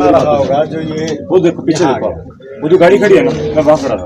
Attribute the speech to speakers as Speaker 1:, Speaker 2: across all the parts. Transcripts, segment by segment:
Speaker 1: अपना रहा होगा जो ये
Speaker 2: वो देखो पीछे देखो, वो जो गाड़ी खड़ी है ना, मैं वहां खड़ा था।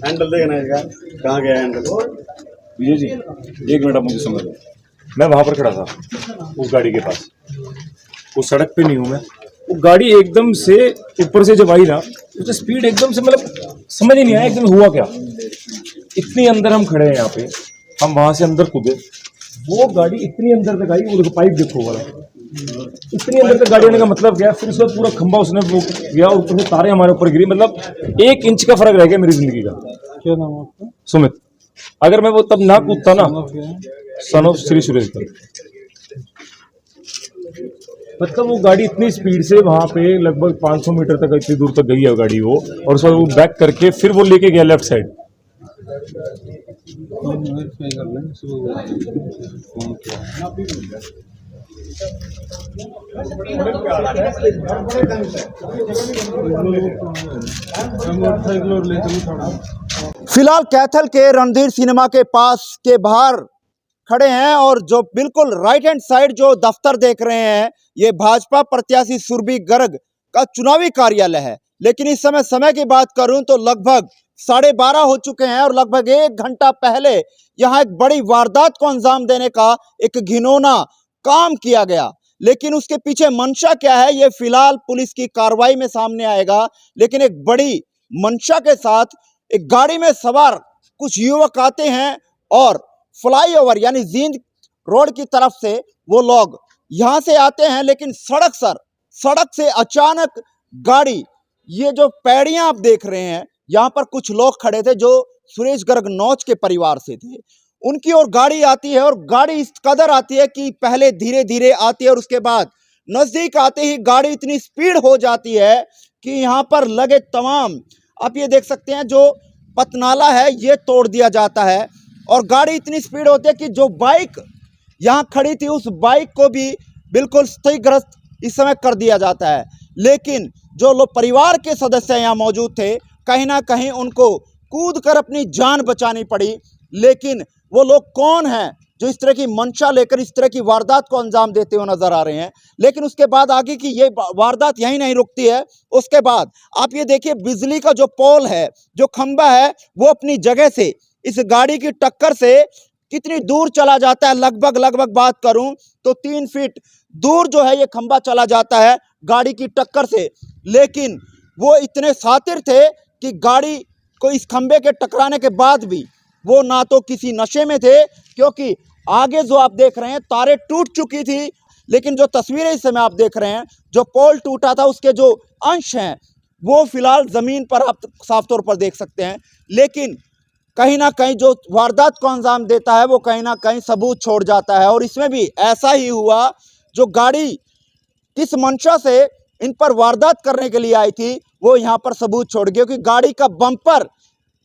Speaker 1: हैंडल देखना है, कहाँ गया हैंडल?
Speaker 2: विजय जी एक मिनट आप मुझे समझ लो, मैं वहां पर खड़ा था उस गाड़ी के पास, वो सड़क पे नहीं हूं मैं। वो गाड़ी एकदम से ऊपर से जब आई ना, उसकी स्पीड एकदम से, मतलब समझ ही नहीं आया एकदम हुआ क्या। इतनी अंदर हम खड़े हैं यहाँ पे, हम वहां से अंदर कूदे, वो गाड़ी इतनी अंदर तक आई, वो देखो पाइप देखो वाला, इतनी अंदर तक गाड़ी आने का मतलब क्या है। फिर उसके बाद पूरा खंभा उसने वो गया, ऊपर से तारे हमारे ऊपर गिरी, मतलब 1 इंच का फर्क रह गया मेरी जिंदगी का।
Speaker 3: क्या नाम है आपका?
Speaker 2: सुमित। अगर मैं वो तब ना कूदता ना, सन ऑफ श्री सुरेश दत्त, मतलब वो गाड़ी इतनी स्पीड से वहां पे लगभग 500 मीटर तक, इतनी दूर तक गई है गाड़ी वो, और उसके बाद वो बैक करके फिर वो लेके गया लेफ्ट साइड।
Speaker 4: फिलहाल कैथल के रणधीर सिनेमा के पास के बाहर खड़े हैं और जो बिल्कुल राइट हैंड साइड जो दफ्तर देख रहे हैं, ये भाजपा प्रत्याशी सुरभि गर्ग का चुनावी कार्यालय है। लेकिन इस समय की बात करूं तो लगभग 12:30 हो चुके हैं और लगभग 1 घंटा पहले यहां एक बड़ी वारदात को अंजाम देने का एक घिनौना काम किया गया। लेकिन उसके पीछे मंशा क्या है, ये फिलहाल पुलिस की कार्रवाई में सामने आएगा। लेकिन एक बड़ी मंशा के साथ एक गाड़ी में सवार कुछ युवक आते हैं और फ्लाईओवर यानी जींद रोड की तरफ से वो लोग यहां से आते हैं। लेकिन सड़क से अचानक गाड़ी, ये जो पैड़ियां आप देख रहे हैं, यहां पर कुछ लोग खड़े थे जो सुरेश गर्ग नौच के परिवार से थे, उनकी ओर गाड़ी आती है और गाड़ी इस कदर आती है कि पहले धीरे धीरे आती है और उसके बाद नजदीक आते ही गाड़ी इतनी स्पीड हो जाती है कि यहां पर लगे तमाम, आप ये देख सकते हैं, जो पतनाला है ये तोड़ दिया जाता है। और गाड़ी इतनी स्पीड होती है कि जो बाइक यहां खड़ी थी उस बाइक को भी बिल्कुल क्षतिग्रस्त इस समय कर दिया जाता है। लेकिन जो लोग परिवार के सदस्य यहाँ मौजूद थे, कहीं ना कहीं उनको कूद कर अपनी जान बचानी पड़ी। लेकिन वो लोग कौन हैं जो इस तरह की मंशा लेकर इस तरह की वारदात को अंजाम देते हुए नजर आ रहे हैं। लेकिन उसके बाद आगे की ये वारदात यहीं नहीं रुकती है। उसके बाद आप ये देखिए, बिजली का जो पोल है, जो खंबा है, वो अपनी जगह से इस गाड़ी की टक्कर से कितनी दूर चला जाता है। लगभग बात करूं तो 3 फीट दूर जो है ये खंबा चला जाता है गाड़ी की टक्कर से। लेकिन वो इतने शातिर थे कि गाड़ी को इस खंबे के टकराने के बाद भी वो ना तो किसी नशे में थे, क्योंकि आगे जो आप देख रहे हैं तारे टूट चुकी थी। लेकिन जो तस्वीरें इस समय आप देख रहे हैं, जो पोल टूटा था उसके जो अंश हैं वो फिलहाल ज़मीन पर आप साफ तौर पर देख सकते हैं। लेकिन कहीं ना कहीं जो वारदात को अंजाम देता है वो कहीं ना कहीं सबूत छोड़ जाता है। और इसमें भी ऐसा ही हुआ, जो गाड़ी किस मंशा से इन पर वारदात करने के लिए आई थी वो यहाँ पर सबूत छोड़ गया, क्योंकि गाड़ी का बम्पर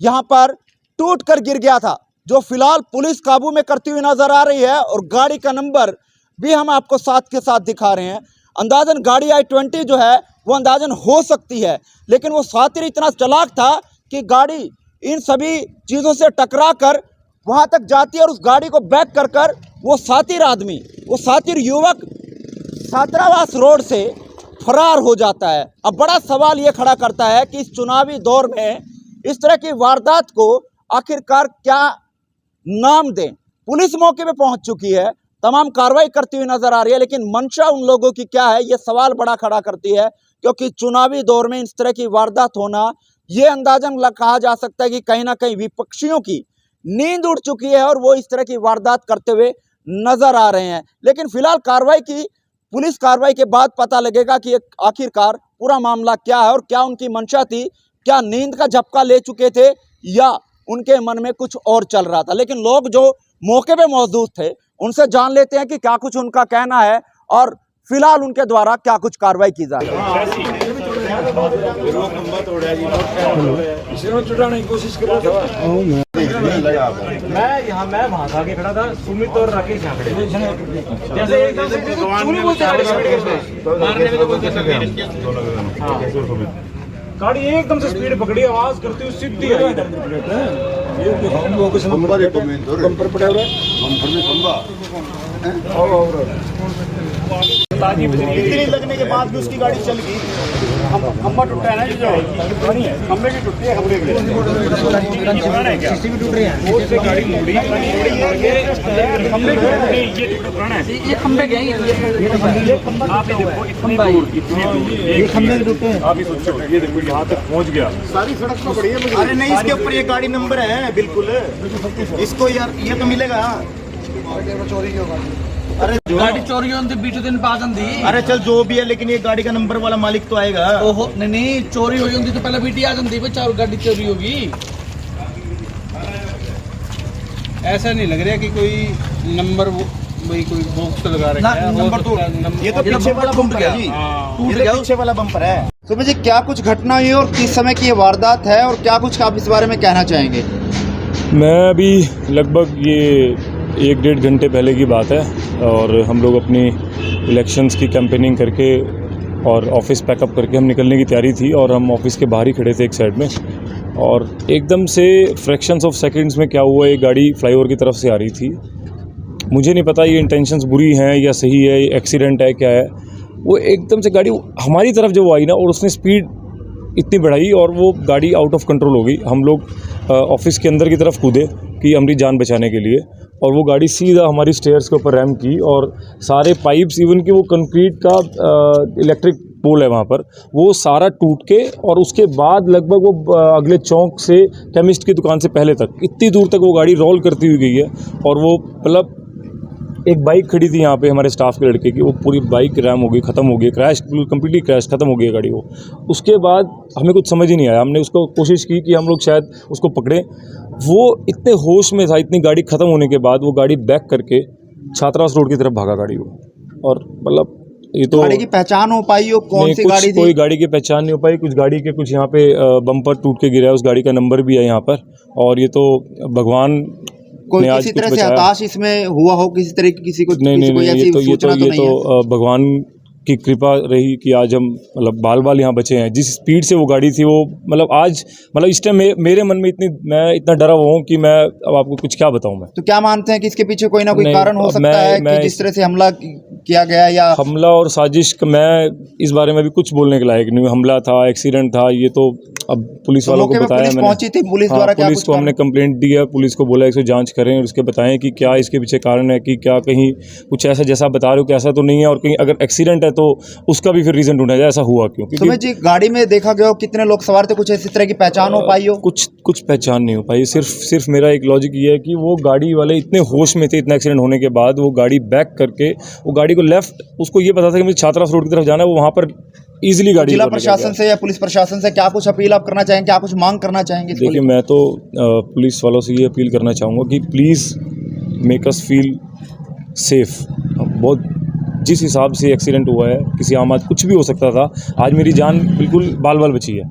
Speaker 4: यहाँ पर टूट कर गिर गया था, जो फिलहाल पुलिस काबू में करती हुई नजर आ रही है। और गाड़ी का नंबर भी हम आपको साथ के साथ दिखा रहे हैं। अंदाजन गाड़ी i20 जो है वो अंदाजन हो सकती है, लेकिन वो सातिर इतना चालाक था कि गाड़ी इन सभी चीज़ों से टकरा कर वहाँ तक जाती है और उस गाड़ी को बैक कर वो सातिर आदमी, वो सातिर युवक छात्रावास रोड से फरार हो जाता है। अब बड़ा सवाल ये खड़ा करता है कि इस चुनावी दौर में इस तरह की वारदात को आखिरकार क्या नाम दें। पुलिस मौके पे पहुंच चुकी है, तमाम कार्रवाई करती हुई नजर आ रही है, लेकिन मंशा उन लोगों की क्या है, ये सवाल बड़ा खड़ा करती है। क्योंकि चुनावी दौर में इस तरह की वारदात होना, ये अंदाजन कहा जा सकता है कि कहीं ना कहीं विपक्षियों की नींद उड़ चुकी है और वो इस तरह की वारदात करते हुए नजर आ रहे हैं। लेकिन फिलहाल पुलिस कार्रवाई के बाद पता लगेगा कि आखिरकार पूरा मामला क्या है और क्या उनकी मंशा थी, क्या नींद का झपका ले चुके थे या उनके मन में कुछ और चल रहा था। लेकिन लोग जो मौके पे मौजूद थे उनसे जान लेते हैं कि क्या कुछ उनका कहना है और फिलहाल उनके द्वारा क्या कुछ कार्रवाई की जा रही है।
Speaker 2: कोशिश कर रहा था मैं वहां आगे खड़ा था, सुमित और राकेश यहाँ खड़े जैसे एकदम से गाड़ी एकदम से स्पीड पकड़ी, आवाज करती हुई सीधी आई।
Speaker 1: खंबा देखो मेन तो बम्पर पड़ा हुआ है, बम्पर में खंबा
Speaker 4: इतनी लगने के बाद भी उसकी गाड़ी चल गई। खंबा टूटा है ना, जो खंबे की टूटी है, खंबे की गाड़ी मुड़ी
Speaker 3: ये खंबे गए ये खंबा आप देखो इतने खंबे टूटे हैं।
Speaker 2: आप ही सोचो, ये देखो यहाँ तक पहुँच गया।
Speaker 1: सारी सड़क तो बड़ी है।
Speaker 4: अरे नहीं, इसके ऊपर ये गाड़ी नंबर है बिल्कुल, इसको यार ये तो मिलेगा। अरे
Speaker 3: गाड़ी चोरी होती बीते दिन पा जाती।
Speaker 4: अरे चल जो भी है, लेकिन ये गाड़ी का नंबर वाला मालिक तो आएगा।
Speaker 3: ओहो नहीं चोरी हुई होती तो पहले बीटी आ जाती बच्चा, और गाड़ी चोरी होगी।
Speaker 5: ऐसा नहीं लग रहा कि कोई नंबर भाई कोई बॉक्स लगा
Speaker 4: ना
Speaker 5: रखा है।
Speaker 4: नंबर तो ये तो पीछे वाला बम्पर है जी, ये तो पीछे वाला बम्पर है। सुमित जी, क्या कुछ घटना हुई और किस समय की ये वारदात है और क्या कुछ आप इस बारे में कहना चाहेंगे?
Speaker 2: मैं अभी लगभग ये 1-1.5 घंटे पहले की बात है, और हम लोग अपनी इलेक्शंस की कैंपेनिंग करके और ऑफिस पैकअप करके हम निकलने की तैयारी थी, और हम ऑफिस के बाहर ही खड़े थे एक साइड में, और एकदम से फ्रैक्शंस ऑफ सेकंड्स में क्या हुआ, एक गाड़ी फ्लाईओवर की तरफ से आ रही थी। मुझे नहीं पता ये इंटेंशंस बुरी हैं या सही है, एक्सीडेंट है क्या है। वो एकदम से गाड़ी हमारी तरफ जब वो आई ना, और उसने स्पीड इतनी बढ़ाई और वो गाड़ी आउट ऑफ कंट्रोल हो गई। हम लोग ऑफिस के अंदर की तरफ कूदे कि हमारी जान बचाने के लिए, और वो गाड़ी सीधा हमारी स्टेयर्स के ऊपर रैम की, और सारे पाइप्स, इवन कि वो कंक्रीट का इलेक्ट्रिक पोल है वहाँ पर, वो सारा टूट के, और उसके बाद लगभग वो अगले चौक से केमिस्ट की दुकान से पहले तक इतनी दूर तक वो गाड़ी रोल करती हुई गई है। और वो मतलब एक बाइक खड़ी थी यहाँ पे हमारे स्टाफ के लड़के की, वो पूरी बाइक रैम हो गई, ख़त्म हो गई, क्रैश, कम्प्लीटली क्रैश, ख़त्म हो गई गाड़ी वो। उसके बाद हमें कुछ समझ ही नहीं आया, हमने उसको कोशिश की कि हम लोग शायद उसको पकड़ें। वो इतने होश में था, इतनी गाड़ी ख़त्म होने के बाद वो गाड़ी बैक करके छात्रावास रोड की तरफ भागा गाड़ी वो। और मतलब ये तो
Speaker 4: गाड़ी की पहचान हो पाई हो कौन सी गाड़ी थी?
Speaker 2: कोई गाड़ी की पहचान नहीं हो पाई। कुछ गाड़ी के कुछ यहाँ पे बम्पर टूट के गिरा है, उस गाड़ी का नंबर भी है यहाँ पर, और ये तो भगवान
Speaker 4: कोई किसी तरह से हताश इसमें हुआ हो, किसी तरह की किसी को
Speaker 2: नहीं,
Speaker 4: कोई ऐसी सूचना तो नहीं है।
Speaker 2: भगवान की कृपा रही कि आज हम मतलब बाल यहाँ बचे हैं। जिस स्पीड से वो गाड़ी थी, वो मतलब आज मतलब इस टाइम मेरे मन में मैं इतना डरा हुआ हूँ कि मैं अब आपको कुछ क्या बताऊँ मैं।
Speaker 4: तो क्या मानते हैं कि इसके पीछे कोई ना कोई कारण हो सकता है कि जिस तरह से हमला किया गया, या
Speaker 2: हमला और साजिश? मैं इस बारे में भी कुछ बोलने के लायक नहीं हूँ। हमला था, एक्सीडेंट था, ये तो अब पुलिस वालों को बताया मैंने।
Speaker 4: पहुंची थी पुलिस द्वारा? क्या
Speaker 2: पुलिस को हमने कंप्लेंट दी है, पुलिस को बोला इसको जांच करें और उसके बताएं कि क्या इसके पीछे कारण है, कि क्या कहीं कुछ ऐसा जैसा बता रहे हो कि ऐसा तो नहीं है, और कहीं अगर एक्सीडेंट है तो उसका भी फिर रीजन ढूंढा जाए ऐसा हुआ क्यों।
Speaker 4: सुमित जी, गाड़ी में देखा गया हो कितने लोग सवार थे, कुछ इसी तरह की पहचान हो पाई हो?
Speaker 2: कुछ पहचान नहीं हो पाई। सिर्फ मेरा एक लॉजिक ये है कि वो गाड़ी वाले इतने होश में थे, इतना एक्सीडेंट होने के बाद वो गाड़ी बैक करके वो गाड़ी को लेफ्ट, उसको ये पता था कि मुझे छात्रावास रोड की तरफ जाना है, वो वहाँ पर इजीली गाड़ी।
Speaker 4: जिला प्रशासन से या पुलिस प्रशासन से क्या कुछ अपील आप करना चाहेंगे, क्या कुछ मांग करना चाहेंगे?
Speaker 2: देखिए, मैं तो पुलिस वालों से ये अपील करना चाहूँगा कि please make us feel safe. बहुत जिस हिसाब से एक्सीडेंट हुआ है, किसी आम आदमी कुछ भी हो सकता था, आज मेरी जान बिल्कुल बाल बाल बची है,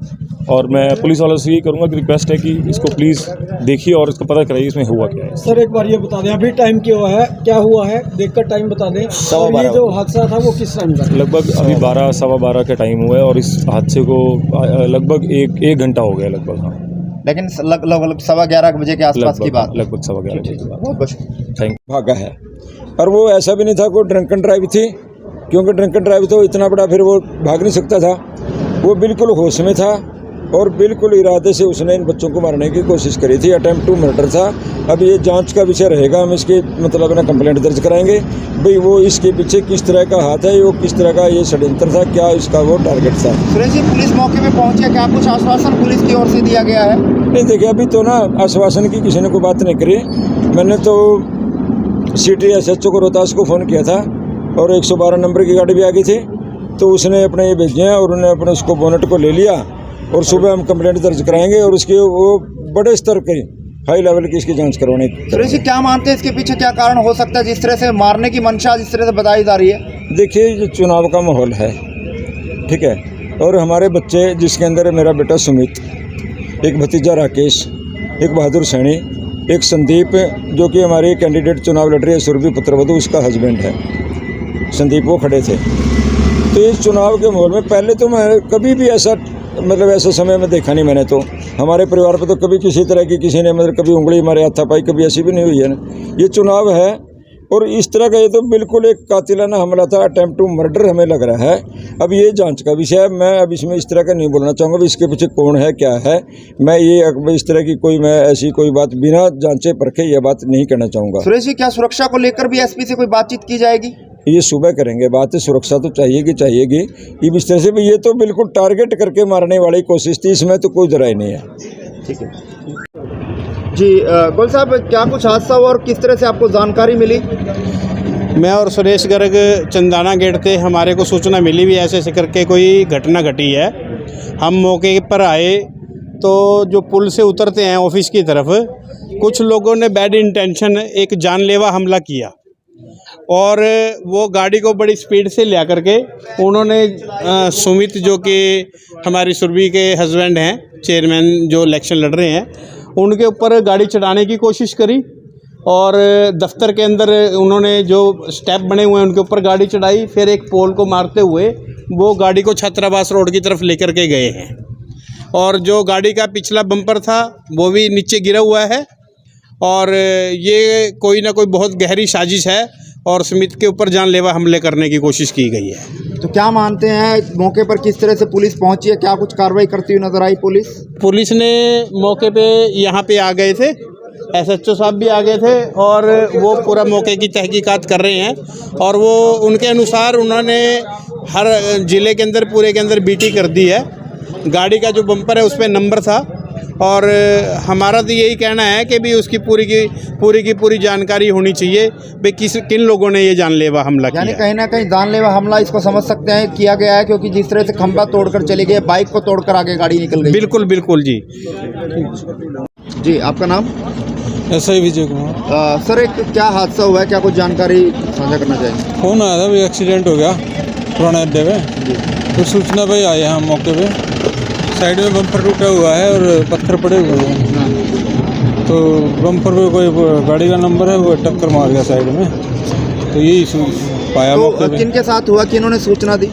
Speaker 2: और मैं पुलिस वालों से ये करूँगा कि रिक्वेस्ट है कि इसको प्लीज़ देखिए और इसको पता कराइए इसमें हुआ क्या है।
Speaker 6: सर एक बार ये बता दें अभी टाइम क्या हुआ है, देखकर टाइम बता दें। और ये जो हादसा था वो किस टाइम का?
Speaker 2: लगभग अभी 12 सवा 12 का टाइम हुआ है, और इस हादसे को लगभग एक घंटा हो गया लगभग। हाँ,
Speaker 4: लेकिन लगभग 11:15 बजे के आसपास की बात।
Speaker 2: लगभग 11:15 बजे की बात।
Speaker 4: बहुत बहुत
Speaker 2: थैंक
Speaker 7: भागा है। और वो ऐसा भी नहीं था कोई ड्रंकन ड्राइव थी, क्योंकि ड्रंकन ड्राइव तो इतना बड़ा फिर वो भाग नहीं सकता था। वो बिल्कुल होश में था और बिल्कुल इरादे से उसने इन बच्चों को मारने की कोशिश करी थी। अटेम्प्ट टू मर्डर था। अब ये जांच का विषय रहेगा, हम इसके मतलब ना कंप्लेंट दर्ज कराएंगे भाई वो इसके पीछे किस तरह का हाथ है, वो किस तरह का ये षड्यंत्र था, क्या इसका वो टारगेट था।
Speaker 4: सुरेश जी, पुलिस मौके पे पहुंची, क्या कुछ आश्वासन पुलिस की ओर से दिया गया है?
Speaker 7: नहीं, देखिए अभी तो ना आश्वासन की किसी ने कोई बात नहीं करी। मैंने तो सिटी SHO को रोहतास को फ़ोन किया था, और 112 नंबर की गाड़ी भी आ गई थी, तो उसने अपने ये भेजे हैं और उन्होंने अपने उसको बोनट को ले लिया, और सुबह हम कंप्लेंट दर्ज कराएंगे और उसके वो बड़े स्तर की हाई लेवल की इसकी जांच करवाने की।
Speaker 4: सुरेश जी, क्या मानते हैं इसके पीछे क्या कारण हो सकता है, जिस तरह से मारने की मंशा जिस तरह से बताई जा रही है?
Speaker 7: देखिए, ये चुनाव का माहौल है, ठीक है, और हमारे बच्चे जिसके अंदर है मेरा बेटा सुमित, एक भतीजा राकेश, एक बहादुर सैनी, एक संदीप जो कि हमारे कैंडिडेट चुनाव लड़ रही है सुरभि पुत्रवधू, उसका हस्बैंड है संदीप, वो खड़े थे। तो इस चुनाव के माहौल में पहले तो मैं कभी भी ऐसा मतलब ऐसा समय में देखा नहीं मैंने। तो हमारे परिवार पे तो कभी किसी तरह की किसी ने मतलब कभी उंगली मारे हाथापाई कभी ऐसी भी नहीं हुई है ना। ये चुनाव है और इस तरह का ये तो बिल्कुल एक कातिलाना हमला था, अटेम्प्ट टू मर्डर हमें लग रहा है। अब ये जांच का विषय है, मैं अब इसमें इस तरह का नहीं बोलना चाहूँगा इसके पीछे कौन है क्या है। मैं ये अब इस तरह की कोई मैं ऐसी कोई बात बिना जांचे परखे ये बात नहीं कहना चाहूँगा।
Speaker 4: सुरेश जी, क्या सुरक्षा को लेकर भी एसपी से कोई बातचीत की जाएगी?
Speaker 7: ये सुबह करेंगे बात, सुरक्षा तो चाहिएगी। ये इस तरह से भी ये तो बिल्कुल टारगेट करके मारने वाली कोशिश थी, इसमें तो कोई दराई नहीं है।
Speaker 4: ठीक है जी। गोल साहब, क्या कुछ हादसा हुआ और किस तरह से आपको जानकारी मिली?
Speaker 5: मैं और सुरेश गर्ग चंदाना गेट थे, हमारे को सूचना मिली भी ऐसे करके कोई घटना घटी है। हम मौके पर आए तो जो पुल से उतरते हैं ऑफिस की तरफ, कुछ लोगों ने बैड इंटेंशन एक जानलेवा हमला किया और वो गाड़ी को बड़ी स्पीड से ले करके उन्होंने सुमित जो कि हमारी सुरभि के हस्बैंड हैं, चेयरमैन जो इलेक्शन लड़ रहे हैं, उनके ऊपर गाड़ी चढ़ाने की कोशिश करी और दफ्तर के अंदर उन्होंने जो स्टेप बने हुए हैं उनके ऊपर गाड़ी चढ़ाई। फिर एक पोल को मारते हुए वो गाड़ी को छात्रावास रोड की तरफ लेकर के गए हैं और जो गाड़ी का पिछला बम्पर था वो भी नीचे गिरा हुआ है और ये कोई ना कोई बहुत गहरी साजिश है और सुमित के ऊपर जानलेवा हमले करने की कोशिश की गई है।
Speaker 4: तो क्या मानते हैं, मौके पर किस तरह से पुलिस पहुंची है? क्या कुछ कार्रवाई करती हुई नजर आई पुलिस?
Speaker 5: पुलिस ने मौके पे यहाँ पे आ गए थे, SHO साहब भी आ गए थे और वो पूरा मौके की तहकीकात कर रहे हैं और वो उनके अनुसार उन्होंने हर ज़िले के अंदर पूरे के अंदर BT कर दी है। गाड़ी का जो बम्पर है उस पर नंबर था और हमारा तो यही कहना है कि भी उसकी पूरी जानकारी होनी चाहिए भाई किन लोगों ने ये जानलेवा हमला किया।
Speaker 4: यानी कहीं ना कहीं जानलेवा हमला इसको समझ सकते हैं किया गया है, क्योंकि जिस तरह से खंभा तोड़कर चले गए, बाइक को तोड़कर आगे गाड़ी निकल गई।
Speaker 5: बिल्कुल बिल्कुल जी।
Speaker 4: जी, आपका नाम?
Speaker 6: SI विजय कुमार।
Speaker 4: सर, एक क्या हादसा हुआ है, क्या कुछ जानकारी साझा करना चाहेंगे?
Speaker 6: फोन आया था, भाई एक्सीडेंट हो गया पुराने अड्डे पे, तो सूचना भाई आए हैं हम मौके पे। साइड में बम्पर टूटा हुआ है और पत्थर पड़े हुए हैं, तो बम्पर पे कोई गाड़ी का नंबर है वो टक्कर मार गया साइड में, तो यही पाया मौके
Speaker 4: तो
Speaker 6: पे।
Speaker 4: किनके साथ हुआ, किन्होंने सूचना दी?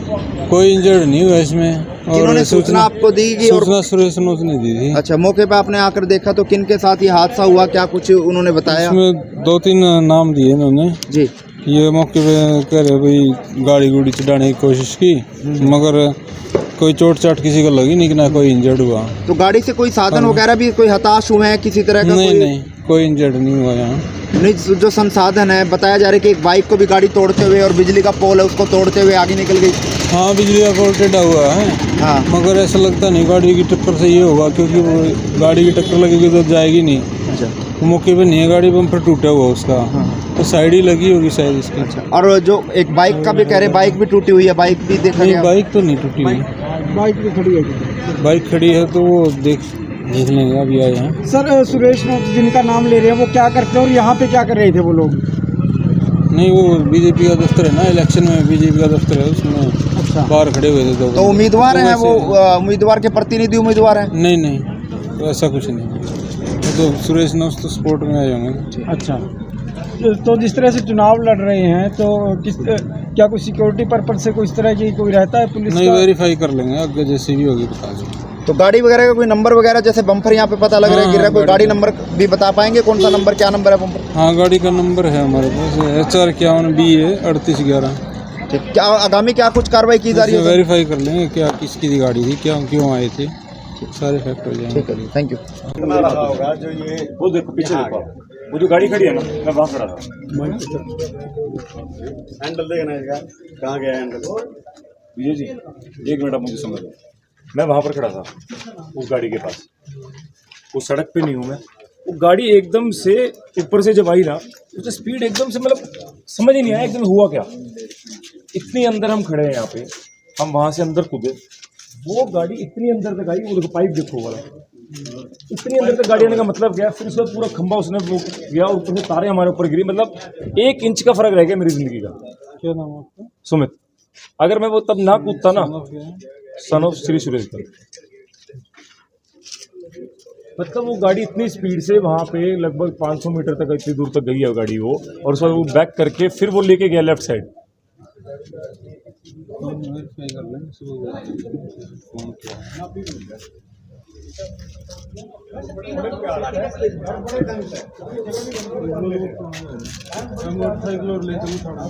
Speaker 6: कोई इंजर्ड नहीं हुआ इसमें।
Speaker 4: किन्होंने सूचना आपको दी?
Speaker 6: सूचना सुरेश ने दी थी।
Speaker 4: अच्छा, मौके पे आपने आकर देखा तो किनके साथ ये हादसा हुआ, क्या कुछ उन्होंने बताया?
Speaker 6: इसमें 2-3 नाम दिए इन्होंने
Speaker 4: जी।
Speaker 6: ये मौके पे कह रहे भाई गाड़ी गुड़ी चढ़ाने की कोशिश की, मगर कोई चोट चाट किसी को लगी नहीं कि ना कोई इंजर्ड हुआ।
Speaker 4: तो गाड़ी से कोई साधन वगैरह भी कोई हताश हुए हैं किसी तरह का?
Speaker 6: नहीं, कोई इंजर्ड नहीं हुआ यहाँ।
Speaker 4: नहीं, जो संसाधन है बताया जा रहा है कि एक बाइक को भी गाड़ी तोड़ते हुए और बिजली का पोल है उसको तोड़ते हुए आगे निकल गई।
Speaker 6: हाँ, बिजली का पोल टेढ़ा हुआ है।
Speaker 4: हाँ,
Speaker 6: मगर ऐसा लगता नहीं गाड़ी की टक्कर से ये होगा, क्योंकि वो गाड़ी की टक्कर लगेगी तो जाएगी नहीं।
Speaker 4: अच्छा,
Speaker 6: तो मौके पे नहीं है, गाड़ी बम्पर टूटा हुआ उसका। तो साइड ही लगी होगी शायद इसकी।
Speaker 4: अच्छा। और जो एक बाइक का भी कह रहे, बाइक भी टूटी हुई है, बाइक भी देखा
Speaker 6: नहीं,
Speaker 4: गया?
Speaker 6: बाइक तो नहीं टूटी हुई,
Speaker 4: बाइक भी खड़ी है।
Speaker 6: बाइक खड़ी है तो वो देख लेंगे, अभी आए हैं।
Speaker 8: सर, सुरेश जिनका नाम ले रहे हैं वो क्या करते हैं और यहाँ पे क्या कर रहे थे वो लोग?
Speaker 6: नहीं, वो बीजेपी का दफ्तर है ना, इलेक्शन में बीजेपी का दफ्तर है, उसमें
Speaker 8: अच्छा,
Speaker 6: बाहर खड़े हुए थे।
Speaker 4: तो उम्मीदवार हैं वो? उम्मीदवार के प्रतिनिधि उम्मीदवार हैं?
Speaker 6: नहीं, तो ऐसा कुछ नहीं। तो सुरेश नौस तो स्पोर्ट में आए होंगे।
Speaker 8: अच्छा। तो जिस तरह से चुनाव लड़ रहे हैं तो क्या कोई सिक्योरिटी पर्पज से कोई इस तरह की कोई रहता है पुलिस?
Speaker 6: नहीं, वेरीफाई कर लेंगे आगे, जैसे भी होगी बता देंगे।
Speaker 4: तो गाड़ी वगैरह का कोई नंबर वगैरह, जैसे बम्पर यहाँ पे पता लग रहा है गिर रहा है, कोई गाड़ी नंबर भी बता पाएंगे? कौन सा नंबर, क्या नंबर है बम्पर?
Speaker 6: हाँ, गाड़ी का नंबर है हमारे पास, HR51BA 3811।
Speaker 4: क्या आगामी क्या कुछ कार्रवाई की जा रही है?
Speaker 6: वेरीफाई कर लेंगे क्या किसकी गाड़ी थी, क्यों आए थे, सारे फैक्ट हो जाएंगे।
Speaker 4: ठीक है, थैंक यू।
Speaker 2: वो देखो पीछे देखो, वो जो गाड़ी खड़ी है ना, मैं वहाँ खड़ा था।
Speaker 1: हैंडल देखना है, कहाँ गया हैंडल?
Speaker 2: विजय जी, 1 मिनट आप मुझे समझ लो। मैं वहाँ पर खड़ा था उस गाड़ी के पास, वो सड़क पे नहीं हूँ मैं। वो गाड़ी एकदम से ऊपर से जब आई ना, उसकी स्पीड एकदम से, मतलब समझ ही नहीं आया एकदम हुआ क्या। इतनी अंदर हम खड़े हैं यहाँ पे, हम वहाँ से अंदर कूदे, वो गाड़ी इतनी अंदर तक आई, वो देखो पाइप देखो वाला, इतनी अंदर तक गाड़ी आने का मतलब क्या। फिर उसके बाद पूरा खंभा उसने वो किया और ऊपर से तारे हमारे ऊपर गिरी, मतलब 1 इंच का फर्क रह गया मेरी जिंदगी का।
Speaker 6: क्या नाम है आपका?
Speaker 2: सुमित। अगर मैं वो तब ना कूदता ना, सन ऑफ श्री सुरेश पर, मतलब वो गाड़ी इतनी स्पीड से वहाँ पे लगभग 500 मीटर तक इतनी दूर तक गई है गाड़ी वो, और उसके बाद वो बैक करके फिर वो लेके गया लेफ्ट साइड।
Speaker 6: वेरीफाई कर लें सुबह फोन किया मोटरसाइकिल और ले चलो थोड़ा